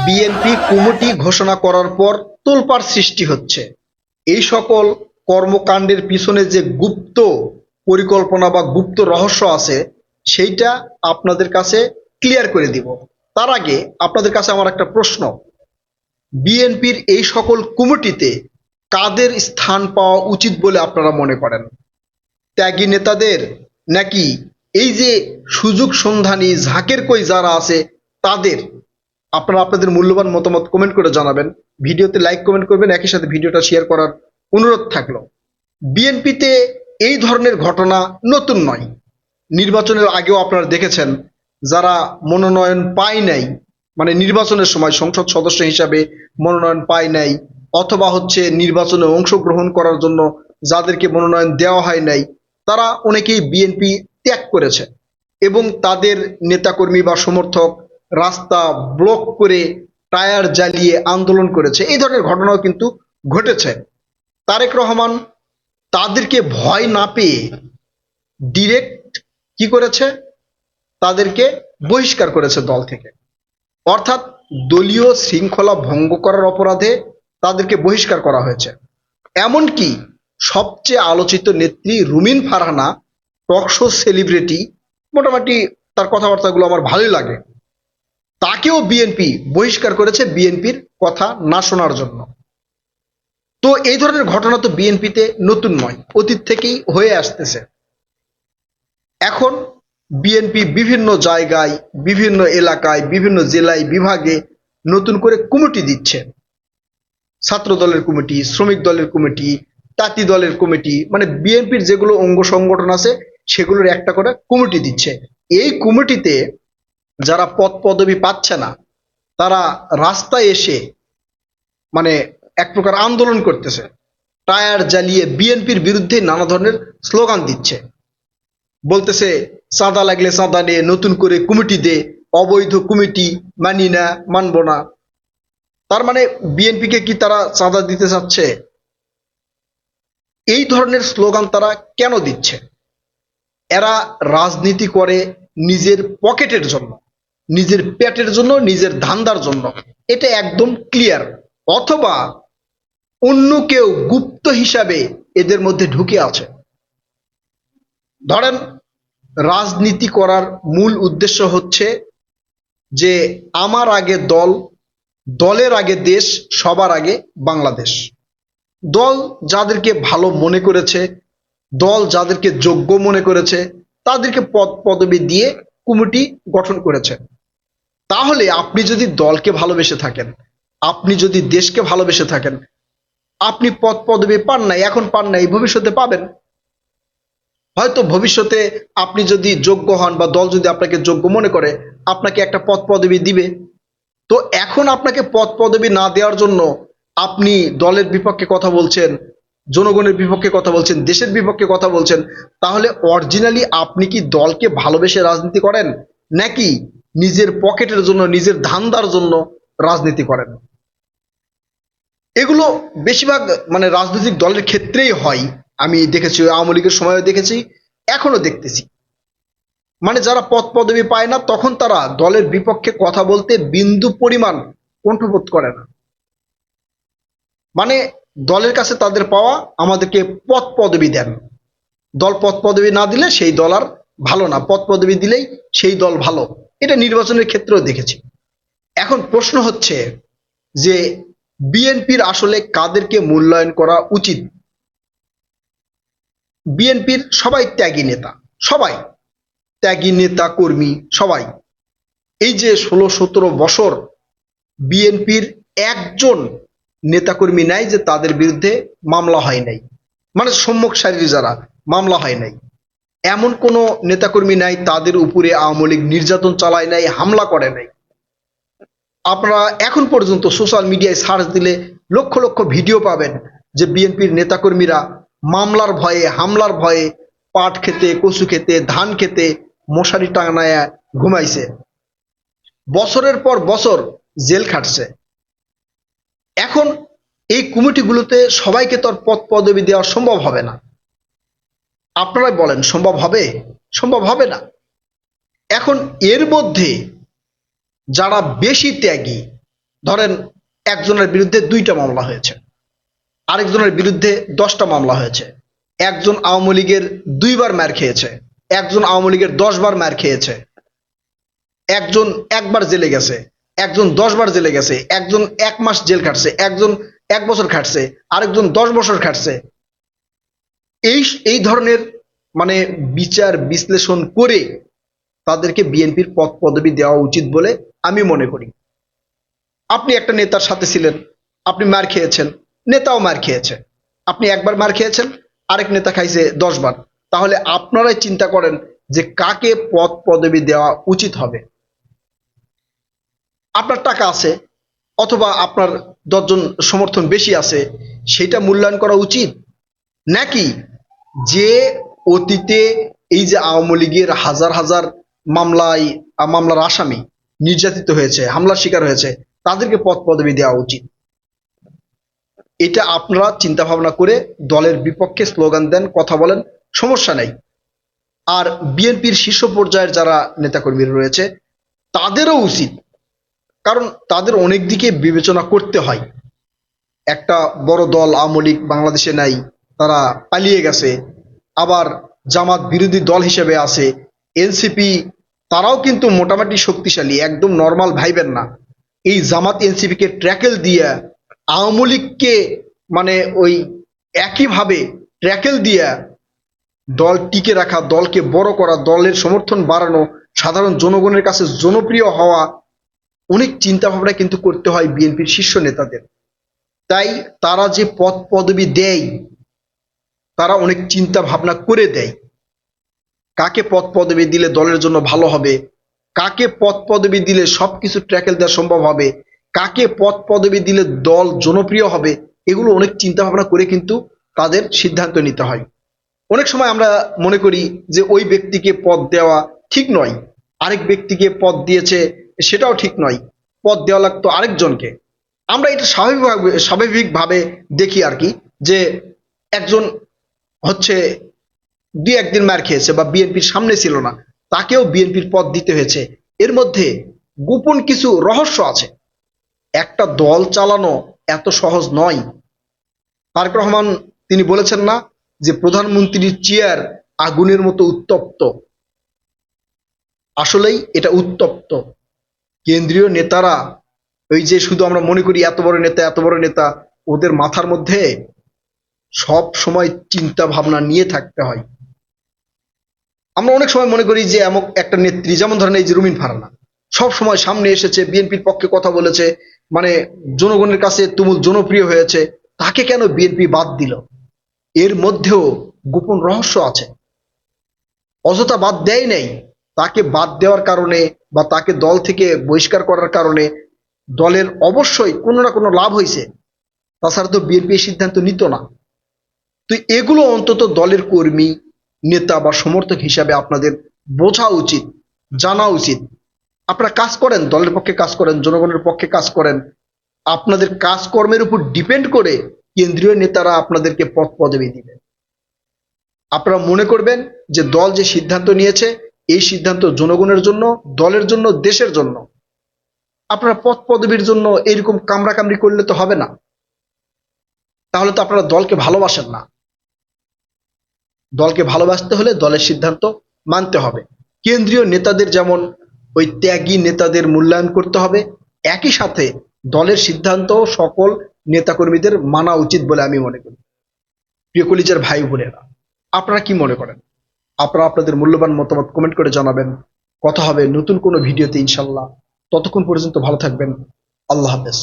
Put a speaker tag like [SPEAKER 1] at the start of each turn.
[SPEAKER 1] BNP committee ঘোষণা করার পর তোলপাড় সৃষ্টি হচ্ছে। এই সকল কর্মকাণ্ডের পিছনে যে গুপ্ত পরিকল্পনা বা গুপ্ত রহস্য আছে সেইটা আপনাদের কাছে ক্লিয়ার করে দিব। তার আগে আপনাদের কাছে আমার একটা প্রশ্ন, বিএনপির এই সকল কমিটিতে কাদের স্থান পাওয়া উচিত বলে আপনারা মনে করেন? ত্যাগী নেতাদের, নাকি এই যে সুযোগ সন্ধানী ঝাঁকের কই যারা আছে তাদের? আপনারা আপনাদের মূল্যবান মতামত কমেন্ট করে জানাবেন, ভিডিওতে লাইক কমেন্ট করবেন, একই সাথে ভিডিওটা শেয়ার করার অনুরোধ থাকলো। বিএনপিতে এই ধরনের ঘটনা নতুন নয়। নির্বাচনের আগেও আপনারা দেখেছেন যারা মনোনয়ন পায় নাই, মানে নির্বাচনের সময় সংসদ সদস্য হিসাবে মনোনয়ন পায় নাই, অথবা হচ্ছে নির্বাচনে অংশগ্রহণ করার জন্য যাদেরকে মনোনয়ন দেওয়া হয় নাই, তারা অনেকেই বিএনপি ত্যাগ করেছে এবং তাদের নেতাকর্মী বা সমর্থক রাস্তা ব্লক করে টায়ার জ্বালিয়ে আন্দোলন করেছে। এই ধরনের ঘটনাও কিন্তু ঘটেছে। তারেক রহমান তাদেরকে ভয় না পেয়ে ডিরেক্ট কি করেছে? তাদেরকে বহিষ্কার করেছে দল থেকে, অর্থাৎ দলীয় শৃঙ্খলা ভঙ্গ করার অপরাধে তাদেরকে বহিষ্কার করা হয়েছে। এমনকি সবচেয়ে আলোচিত নেত্রী রুমিন ফারহানা, টকশো সেলিব্রিটি, মোটামুটি তার কথাবার্তাগুলো আমার ভালোই লাগে, তাকেও বিএনপি বহিষ্কার করেছে বিএনপির কথা না শোনার জন্য। তো এই ধরনের ঘটনা তো বিএনপিতে নতুন নয়, অতীত থেকেই হয়ে আসতেছে। এখন বিএনপি বিভিন্ন জায়গায়, বিভিন্ন এলাকায়, বিভিন্ন জেলায়, বিভাগে নতুন করে কমিটি দিচ্ছে। ছাত্র দলের কমিটি, শ্রমিক দলের কমিটি, তাঁতি দলের কমিটি, মানে বিএনপির যেগুলো অঙ্গ সংগঠন আছে সেগুলোর একটা করে কমিটি দিচ্ছে। এই কমিটিতে যারা পদ পদবি পাচ্ছে না তারা রাস্তায় এসে মানে এক প্রকার আন্দোলন করতেছে, টায়ার জ্বালিয়ে বিএনপির বিরুদ্ধে নানা ধরনের স্লোগান দিচ্ছে, বলতেছে চাঁদা লাগলে চাঁদা নিয়ে নতুন করে কমিটি দে, অবৈধ কমিটি মানি না, মানব না। তার মানে বিএনপিকে কি তারা চাঁদা দিতে চাচ্ছে? এই ধরনের স্লোগান তারা কেন দিচ্ছে? এরা রাজনীতি করে নিজের পকেটের জন্য, নিজের পেটের জন্য, নিজের ধান্দার জন্য, এটা একদম ক্লিয়ার। অথবা অন্য কেউ গুপ্ত হিসাবে এদের মধ্যে ঢুকে আছে। ধরেন রাজনীতি করার মূল উদ্দেশ্য হচ্ছে যে আমার আগে দল, দলের আগে দেশ, সবার আগে বাংলাদেশ। দল যাদেরকে ভালো মনে করেছে, দল যাদেরকে যোগ্য মনে করেছে তাদেরকে পদ পদবি দিয়ে কমিটি গঠন করেছে। তাহলে আপনি যদি দলকে ভালোবেসে থাকেন, আপনি যদি দেশকে ভালোবেসে থাকেন, আপনি পদ পদবি পান নাই, এখন পান নাই, ভবিষ্যতে পাবেন। হয়তো ভবিষ্যতে আপনি যদি যোগ্য হন বা দল যদি আপনাকে যোগ্য মনে করে আপনাকে একটা পদ পদবি দিবে। তো এখন আপনাকে পদ পদবি না দেওয়ার জন্য আপনি দলের বিপক্ষে কথা বলছেন, জনগণের বিপক্ষে কথা বলছেন, দেশের বিপক্ষে কথা বলছেন, তাহলে অরিজিনালি আপনি কি দলকে ভালোবেসে রাজনীতি করেন, নাকি নিজের পকেটের জন্য, নিজের ধান্দার জন্য রাজনীতি করেন? এগুলো বেশিরভাগ মানে রাজনৈতিক দলের ক্ষেত্রেই হয়। আমি দেখেছি, আওয়ামী লীগের সময়ও দেখেছি, এখনো দেখতেছি। মানে যারা পদ পদবি পায় না তখন তারা দলের বিপক্ষে কথা বলতে বিন্দু পরিমাণ কণ্ঠবোধ করে না। মানে দলের কাছে তাদের পাওয়া আমাদেরকে পদ পদবি দেন, দল পদ পদবি না দিলে সেই দল আর ভালো না, পদ পদবি দিলেই সেই দল ভালো। এটা নির্বাচনের ক্ষেত্রেও দেখেছি। এখন প্রশ্ন হচ্ছে যে বিএনপির আসলে কাদেরকে মূল্যায়ন করা উচিত? বিএনপির সবাই ত্যাগী নেতা, সবাই ত্যাগী নেতা কর্মী, সবাই। এই যে 16-17 বছর বিএনপির একজন নেতাকর্মী নাই যে তাদের বিরুদ্ধে মামলা হয় নাই, মানে সম্মুখ সারির যারা, মামলা হয় নাই, এমন কোনো নেতাকর্মী নাই তাদের উপরে আওয়ামী লীগ নির্যাতন চালায় নাই, হামলা করে নাই। আপনারা এখন পর্যন্ত সোশ্যাল মিডিয়ায় সার্চ দিলে লক্ষ লক্ষ ভিডিও পাবেন যে বিএনপির নেতাকর্মীরা মামলার ভয়ে, হামলার ভয়ে পাট খেতে, কচু খেতে, ধান খেতে মশারি টাঙায় ঘুমাইছে, বছরের পর বছর জেল খাটছে। এখন এই কমিটিগুলোতে সবাইকে তো আর পদ পদবি দেওয়া সম্ভব হবে না। আপনারাই বলেন সম্ভব হবে? সম্ভব হবে না। এখন এর মধ্যে যারা বেশি ত্যাগী, ধরেন একজনের বিরুদ্ধে 2টা মামলা হয়েছে, আরেকজনের বিরুদ্ধে 10টা মামলা হয়েছে, একজন আওয়ামী লীগের 2বার মার খেয়েছে, একজন আওয়ামী লীগের 10বার মার খেয়েছে, একজন 1বার জেলে গেছে, একজন 10বার জেলে গেছে, একজন 1 মাস জেল খাটছে, একজন 1 বছর খাটছে, আরেকজন 10 বছর খাটছে। এই এই ধরনের মানে বিচার বিশ্লেষণ করে তাদেরকে বিএনপির পদ পদবি দেওয়া উচিত বলে আমি মনে করি। আপনি একটা নেতার সাথে ছিলেন, আপনি মার খেয়েছেন, নেতাও মার খেয়েছে, আপনি 1বার মার খেয়েছেন, আরেক নেতা খাইছে 10বার, তাহলে আপনারাই চিন্তা করেন যে কাকে পদ পদবি দেওয়া উচিত হবে। আপনার টাকা আছে অথবা আপনার 10জন সমর্থন বেশি আছে, সেটা মূল্যায়ন করা উচিত, নাকি যে অতীতে এই যে আওয়ামী লীগের হাজার হাজার মামলার আসামি নির্যাতিত হয়েছে, হামলার শিকার হয়েছে, তাদেরকে পদ পদবি দেওয়া উচিত? এটা আপনারা চিন্তা ভাবনা করে দলের বিপক্ষে স্লোগান দেন, কথা বলেন, সমস্যা নাই। আর বিএনপির শীর্ষ পর্যায়ের যারা নেতাকর্মীরা রয়েছে তাদেরও উচিত, কারণ তাদের অনেক দিকে বিবেচনা করতে হয়। একটা বড় দল আওয়ামী লীগ বাংলাদেশে নাই, তারা পালিয়ে গেছে, আবার জামাত বিরোধী দল হিসেবে আছে, এনসিপি তারাও কিন্তু মোটামুটি শক্তিশালী, একদম নর্মাল ভাইবেন না। এই জামাত এনসিপি কে ট্র্যাকেল দিয়ে আওয়ামী লীগকে মানে ওই একইভাবে ট্র্যাকেল দিয়ে দল টিকে রাখা, দলকে বড় করা, দলের সমর্থন বাড়ানো, সাধারণ জনগণের কাছে জনপ্রিয় হওয়া, অনেক চিন্তা ভাবনা কিন্তু করতে হয় বিএনপির শীর্ষ নেতাদের। তাই তারা যে পদ পদবি দেয় তারা অনেক চিন্তা ভাবনা করে দেয়, কাকে পদ পদবি দিলে দলের জন্য ভালো হবে, কাকে পদ পদবি দিলে সবকিছু ট্র্যাকেল দেওয়া সম্ভব হবে, কাকে পদ পদবি দিলে দল জনপ্রিয় হবে, এগুলো অনেক চিন্তা ভাবনা করে কিন্তু তাদের সিদ্ধান্ত নিতে হয়। অনেক সময় আমরা মনে করি যে ওই ব্যক্তিকে পদ দেওয়া ঠিক নয়, আরেক ব্যক্তিকে পদ দিয়েছে সেটাও ঠিক নয়, পদ দেওয়া লাগতো আরেকজনকে। আমরা এটা স্বাভাবিকভাবে দেখি আর কি, যে একজন হচ্ছে 2-1 দিন মার খেয়েছে বা বিএনপির সামনে ছিল না, তাকেও বিএনপির পদ দিতে হয়েছে। এর মধ্যে গোপন কিছু রহস্য আছে। একটা দল চালানো এত সহজ নয়। তারেক রহমান তিনি বলেছেন না যে প্রধানমন্ত্রীর চেয়ার আগুনের মতো উত্তপ্ত? আসলেই এটা উত্তপ্ত। কেন্দ্রীয় নেতারা, ওই যে শুধু আমরা মনে করি এত বড় নেতা এত বড় নেতা, ওদের মাথার মধ্যে সব সময় চিন্তা ভাবনা নিয়ে থাকতে হয়। আমরা অনেক সময় মনে করি যে এমন একটা নেত্রী, যেমন ধরেন এই যে রুমিন ফারহানা, সব সময় সামনে এসেছে, বিএনপির পক্ষে কথা বলেছে, মানে জনগণের কাছে তুমুল জনপ্রিয় হয়েছে, তাকে কেন বিএনপি বাদ দিল? এর মধ্যেও গোপন রহস্য আছে। অযথা বাদ দেয় নাই, তাকে বাদ দেওয়ার কারণে বা তাকে দল থেকে বহিষ্কার করার কারণে দলের অবশ্যই কোনো না কোনো লাভ হয়েছে, তাছাড়া তো বিএনপি এই সিদ্ধান্ত নিত না। তো এগুলো অন্তত দলের কর্মী, নেতা বা সমর্থক হিসাবে আপনাদের বোঝা উচিত, জানা উচিত। আপনারা কাজ করেন, দলের পক্ষে কাজ করেন, জনগণের পক্ষে কাজ করেন, আপনাদের কাজকর্মের উপর ডিপেন্ড করে কেন্দ্রীয় নেতারা আপনাদেরকে পদ পদবি দিবে। আপনারা মনে করবেন যে দল যে সিদ্ধান্ত নিয়েছে এই সিদ্ধান্ত জনগণের জন্য, দলের জন্য, দেশের জন্য। আপনারা পদ পদবীর জন্য এরকম কামড়াকামড়ি করলে তো হবে না, তাহলে তো আপনারা দলকে ভালোবাসেন না। দলকে ভালোবাসতে হলে দলের সিদ্ধান্ত মানতে হবে। কেন্দ্রীয় নেতাদের যেমন ওই ত্যাগী নেতাদের মূল্যায়ন করতে হবে, একই সাথে দলের সিদ্ধান্ত সকল নেতাকর্মীদের মানা উচিত বলে আমি মনে করি। প্রিয় কলিজার ভাই বোনেরা, আপনারা কি মনে করেন? আপনারা আপনাদের মূল্যবান মতামত কমেন্ট করে জানাবেন। কথা হবে নতুন কোনো ভিডিওতে ইনশাল্লাহ। ততক্ষণ পর্যন্ত ভালো থাকবেন। আল্লাহ হাফেজ।